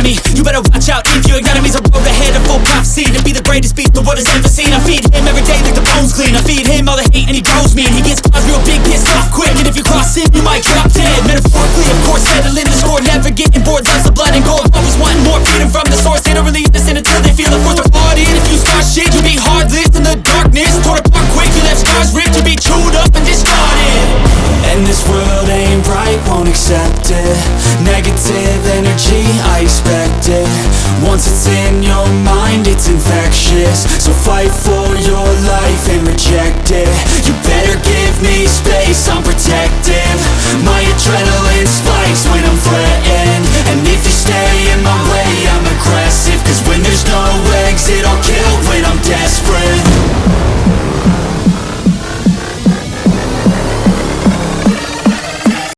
enemy. You better watch out if your enemy's a road ahead of full prophecy to be the greatest beast the world has ever seen. I feed him every day like the bones clean. I feed him all the hate and he grows me, and he gets caused real big, pissed off quick. And if you cross him, you might drop dead. Metaphorically, of course, settling the score, never getting bored. Loves the blood and gold, always wanting more, freedom from the source. They don't really understand until they feel the force. They're bought in. If you start shit, you'll be heartless in the darkness. Torn apart quick, you left scars ripped. You'll be chewed up and discarded. And this world ain't right, won't accept it. Negative energy, I expect it. Once it's in your mind, it's infectious. So fight for